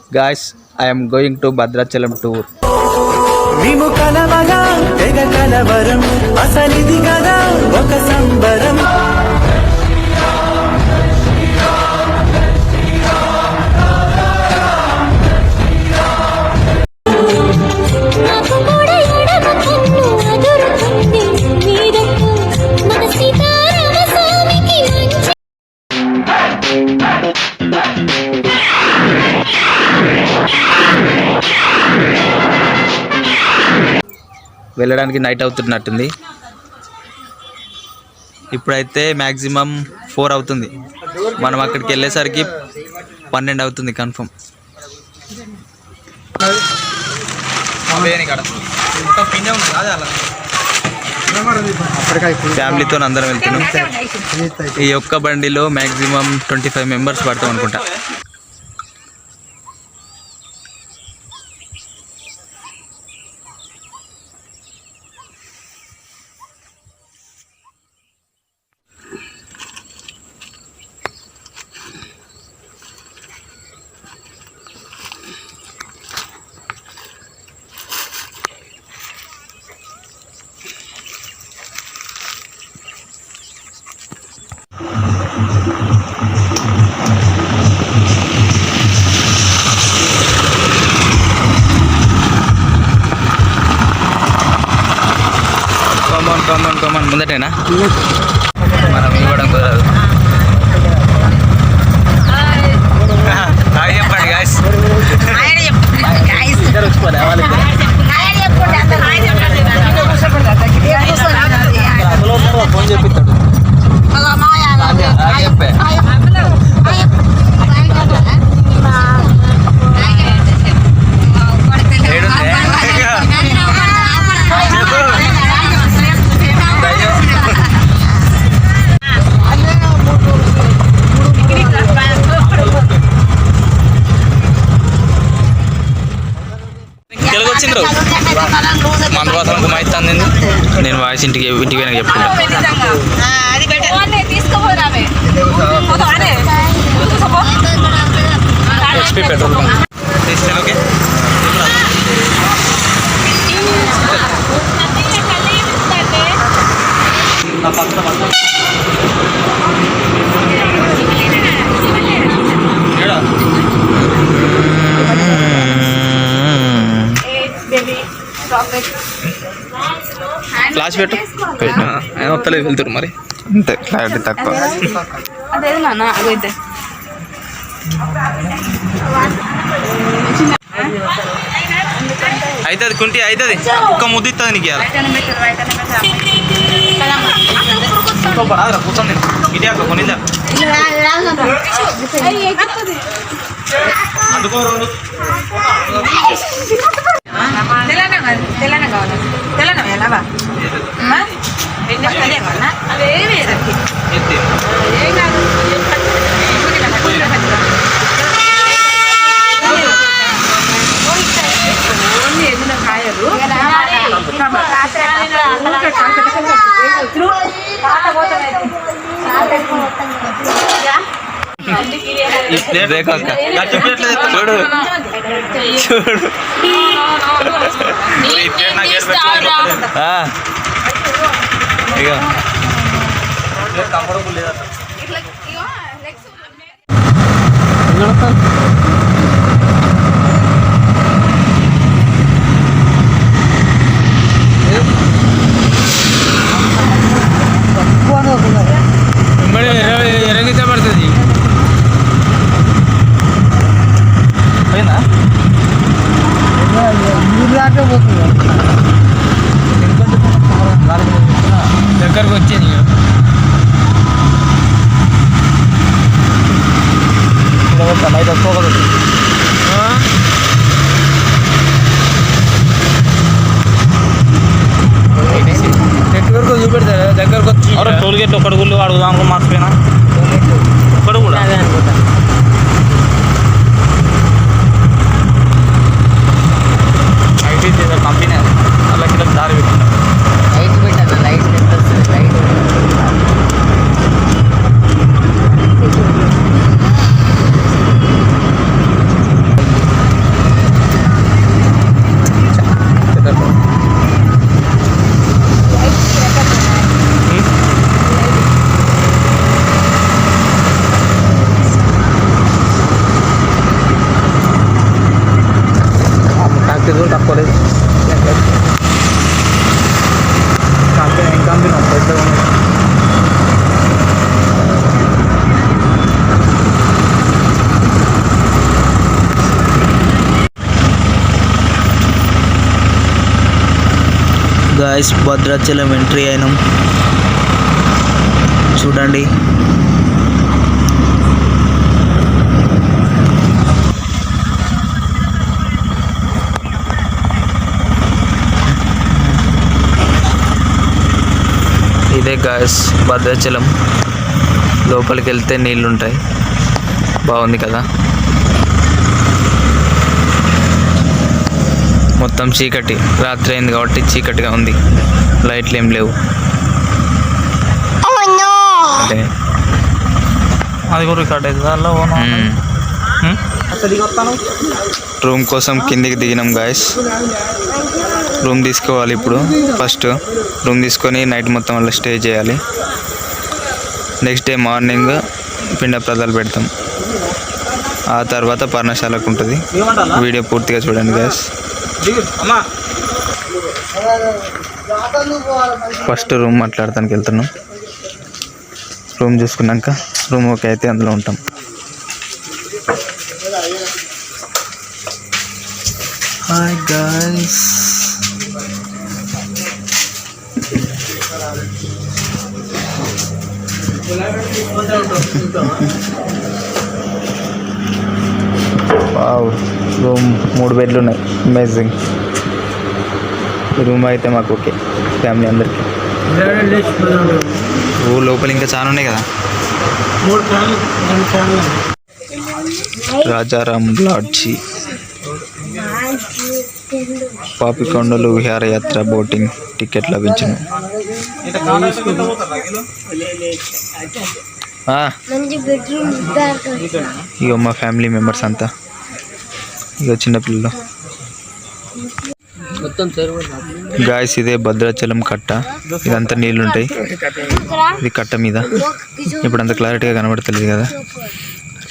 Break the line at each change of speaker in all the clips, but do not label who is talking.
Guys, I am going to Bhadrachalam tour.
మేము కలవగా తెగ కలవరం అసలిది కదా ఒక సంబరం
వెళ్ళడానికి నైట్ అవుతున్నట్టుంది. ఇప్పుడైతే మ్యాక్సిమం 4 అవుతుంది. మనం అక్కడికి వెళ్ళేసరికి 12 అవుతుంది కన్ఫర్మ్. ఫ్యామిలీతో అందరం వెళ్తున్నాం. ఈ ఒక్క బండిలో మ్యాక్సిమం 25 మెంబర్స్ పడతాం అనుకుంటా. కమన్ ముందటేనా మనం ఇవ్వడం కుదరదు. చెప్పండి గాయస్. ఫోన్ చెప్పిస్తాడు. చెప్పే వచ్చిండ్రు మన కోసం మైతుంది. నేను వాయిస్ ఇంటికి పోయినా చెప్పుకుంటా. హెచ్పి పెట్రోల్ బంక్ తీసుకెళ్ళి ఓకే. ఫ్లాష్ పెట్టు వస్తలేదు వెళ్తారు మరి అంతే క్లారిటీ తక్కువ. అవుతుంది కుంటి అవుతుంది. ఒక్క ముద్దు ఇస్తుంది నీకు కూర్చొని ఇదే అక్క కొనిదా అందుకో
తెలంగాణ కావాలి. తెలంగాణ ఎలావా అదే కాయలు
చూడు చూడు ఇక కంఫర్టబుల్ లేదా ఎరగితే పడుతుంది. పోయిందా దగ్గరకు వచ్చింది. నైట్ వస్తుంది నెట్వర్క్ చూపెడతారు దగ్గరకు వచ్చి. టోల్ గేట్ ఒకటి గుళ్ళు అడుగుదాం అనుకో మార్చిపోయినా ఒకటి కూడా అదే అనుకుంటా. ఐటీ కంపెనీ అలా కిలోకి దారి పెట్టిన లైట్ పెట్టాను. లైట్ లైట్ ఇది తక్కువ లేదు కంపెనీ ఏం కంపెనీ పెద్దగా ఉంది గాయస్ భద్రాచలం ఎంట్రీ అయినాం చూడండి ఇదే గాయస్ భద్రాచలం లోపలికి వెళ్తే నీళ్ళు ఉంటాయి బాగుంది కదా మొత్తం చీకటి రాత్రి అయింది కాబట్టి చీకటిగా ఉంది లైట్లు ఏం లేవు అంటే అది కూడా రికార్డ్ రూమ్ కోసం కిందికి దిగినాం గాయస్ రూమ్ తీసుకోవాలి ఇప్పుడు ఫస్ట్ రూమ్ తీసుకొని నైట్ మొత్తం వల్ల స్టే చేయాలి నెక్స్ట్ డే మార్నింగ్ పిండ ప్రదాలు పెడతాం ఆ తర్వాత పర్ణశాలకు ఉంటుంది వీడియో పూర్తిగా చూడండి గాయస్ ఫస్ట్ రూమ్ మాట్లాడటానికి వెళ్తున్నాం రూమ్ చూసుకున్నాక రూమ్ ఓకే అయితే అందులో ఉంటాం హాయ్ గాయ్స్ వావ్ రూమ్ 3 బెడ్లు ఉన్నాయి అమేజింగ్ రూమ్ అయితే మాకు ఓకే ఫ్యామిలీ అందరికి లోపల ఇంకా చాలా ఉన్నాయి కదా రాజారాం లాడ్జి పాపికొండలు విహారయాత్ర బోటింగ్ టికెట్ లభించును ఇక మా ఫ్యామిలీ మెంబర్స్ అంతా ఇక చిన్నపిల్లలు గాయస్ ఇదే భద్రాచలం కట్ట ఇదంతా నీళ్ళు ఉంటాయి ఇది కట్ట మీద ఇప్పుడు అంత క్లారిటీగా కనబడతలేదు కదా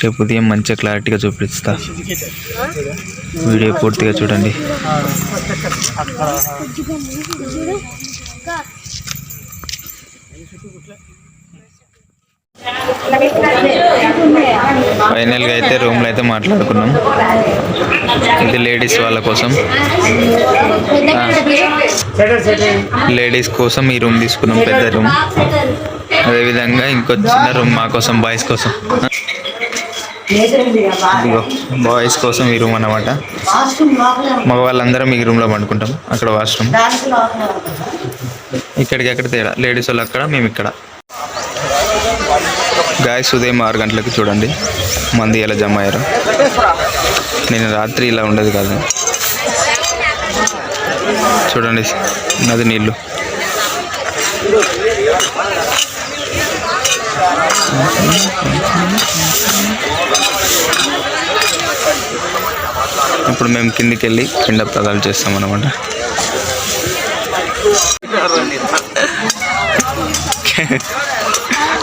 రేపు ఉదయం మంచిగా క్లారిటీగా చూపిస్తా వీడియో పూర్తిగా చూడండి ఫైనల్గా అయితే రూమ్లో అయితే మాట్లాడుకున్నాం ఇది లేడీస్ వాళ్ళ కోసం లేడీస్ కోసం ఈ రూమ్ తీసుకున్నాం పెద్ద రూమ్ అదేవిధంగా ఇంకో చిన్న రూమ్ మా కోసం బాయ్స్ కోసం ఇదిగో బాయ్స్ కోసం ఈ రూమ్ అన్నమాట మగ వాళ్ళందరం ఈ రూమ్లో పండుకుంటాం అక్కడ వాష్రూమ్ ఇక్కడికి అక్కడ తేడా లేడీస్ వాళ్ళు అక్కడ మేము ఇక్కడ గాయస్ ఉదయం 6 గంటలకు చూడండి మంది ఎలా జమ అయ్యారు నేను రాత్రి ఇలా ఉండదు కాదు చూడండి నది నీళ్ళు ఇప్పుడు మేము కిందికి వెళ్ళి పిండ ప్రదాలు చేస్తాం అన్నమాట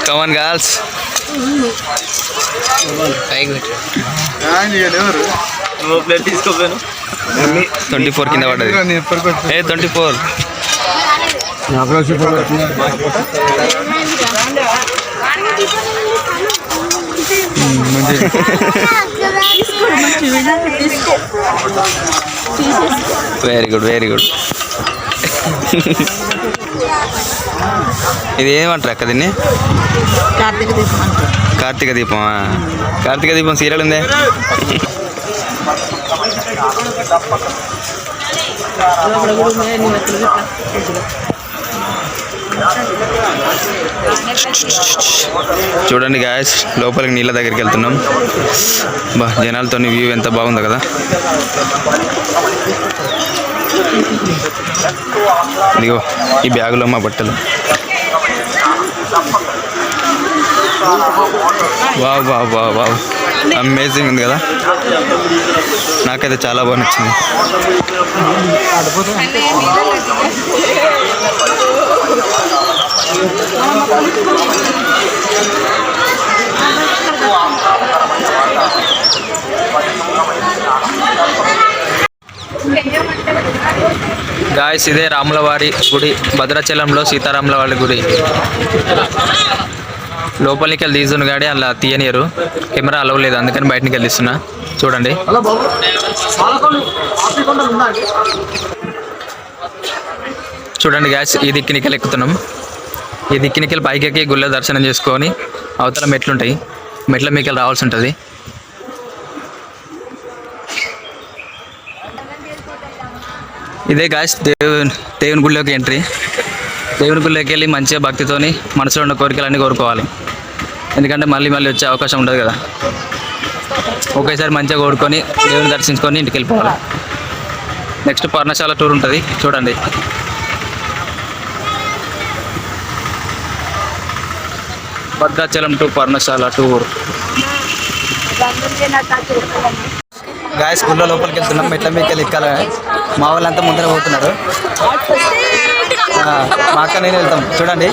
కమాన్ గర్ల్స్ 24 కింద పడ్డది 24 వెరీ గుడ్ వెరీ గుడ్ ఇది ఏమంటారు అక్క దీన్ని కార్తీక దీపం కార్తీక దీపం సీరియల్ ఉందే చూడండి గాయస్ లోపలికి నీళ్ళ దగ్గరికి వెళ్తున్నాం బా జనాలతో వ్యూ ఎంత బాగుందో కదా ఇదిగో ఈ బ్యాగులో మా బట్టలు wow wow wow wow amazing ఉంది కదా నాకైతే చాలా బాగా నచ్చింది గాయస్ ఇదే రాములవారి గుడి, భద్రాచలంలో సీతారాముల వారి గుడి. లోపలికి వెళ్ళి తీసుకుని గాడి అలా తీయనియరు, కెమెరా అలవ్ లేదు, అందుకని బయటకి వెళ్ళి తీస్తున్నా. చూడండి చూడండి గాయస్, ఈ దిక్కినికెళ్ళి ఎక్కుతున్నాం. ఈ దిక్కినికెళ్ళి పైకి ఎక్కి గుళ్ళ దర్శనం చేసుకొని అవతల మెట్లుంటాయి, మెట్ల మీకెళ్ళి రావాల్సి ఉంటుంది. ఇదే గాయస్ దేవుని గుళ్ళోకి ఎంట్రీ. దేవుని గుళ్ళోకి వెళ్ళి మంచిగా భక్తితోని మనసులో ఉన్న కోరికలన్నీ కోరుకోవాలి, ఎందుకంటే మళ్ళీ మళ్ళీ వచ్చే అవకాశం ఉండదు కదా. ఒకేసారి మంచిగా కోరుకొని దేవుని దర్శించుకొని ఇంటికి వెళ్ళిపోవాలి. నెక్స్ట్ పర్ణశాల టూర్ ఉంటుంది, చూడండి. Bhadrachalam to Parnasala tour. Guys గుళ్ళ లోపలికి వెళ్తున్నాం, మెట్ల మీకు వెళ్ళి ఎక్కాలి. మా వాళ్ళంతా ముందర పోతున్నారు, మా అక్క నేను వెళ్తాం. చూడండి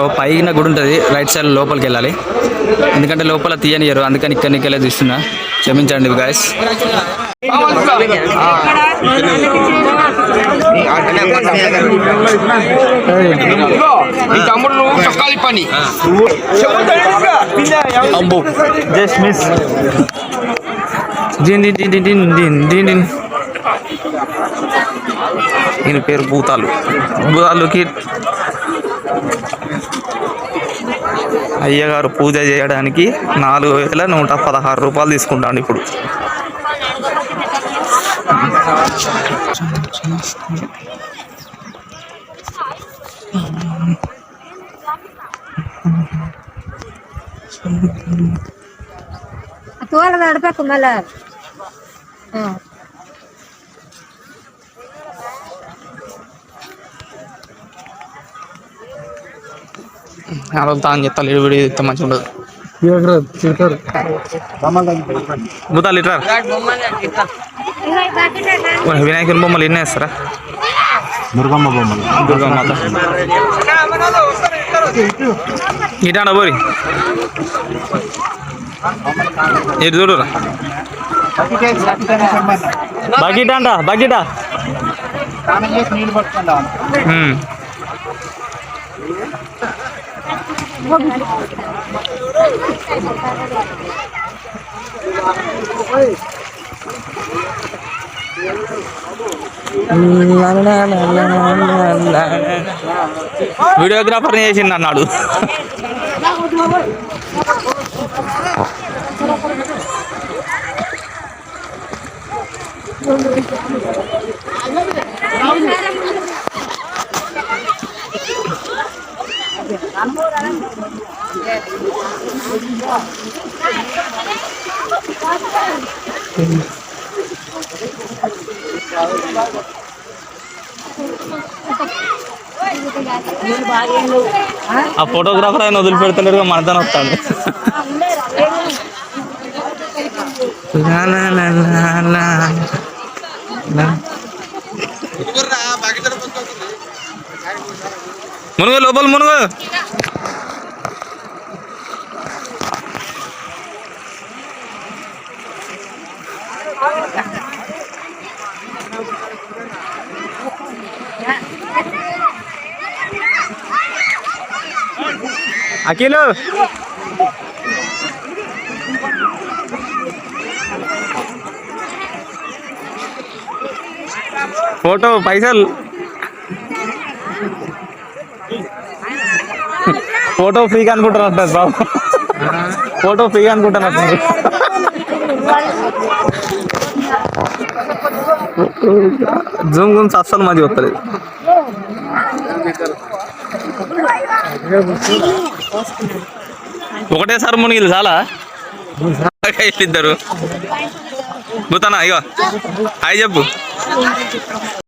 ఓ పైన గుడి ఉంటుంది, రైట్ సైడ్ లోపలికి వెళ్ళాలి, ఎందుకంటే లోపల తీయనియరు, అందుకని ఇక్కడికి వెళ్ళి తీస్తున్నా. క్షమించండి గాయస్. Just miss. దీని పేరు భూతాలు. భూతాలుకి అయ్యగారు పూజ చేయడానికి 4116 రూపాయలు తీసుకుంటాను ఇప్పుడు.
తోల నడపకు మళ్ళా.
తాను చెప్తా లేడు, వీడియో చెప్తే మంచిగా ఉండదు. భూతాలు ఇట్రా, వినాయకుని బొమ్మలు ఎన్ని వేస్తారా? దుర్గమ్మ బొమ్మలు, దుర్గమ్మ ఇటాడ పోరి ఇటు చూడురా. బకెట్ అంట, బకెటా? వీడియోగ్రాఫర్ని చేసింది అన్నాడు. ఆ ఫోటోగ్రాఫర్ ఆయన వదిలిపెడతలేరుగా, మనతో వస్తాడు. మునుగు లోపల మునుగు. అఖిలు ఫోటో పైసలు, ఫోటో ఫ్రీగా అనుకుంటున్నట్టు బాబు, ఫోటో ఫ్రీగా అనుకుంటున్నట్టు. జూమ్ గురించి అస్సలు మంచి వస్తలేదు. ఒకటేసారి మునిగిలు చాలా ఇద్దరు. భూతానా ఇగో హాయ్ చెప్పు.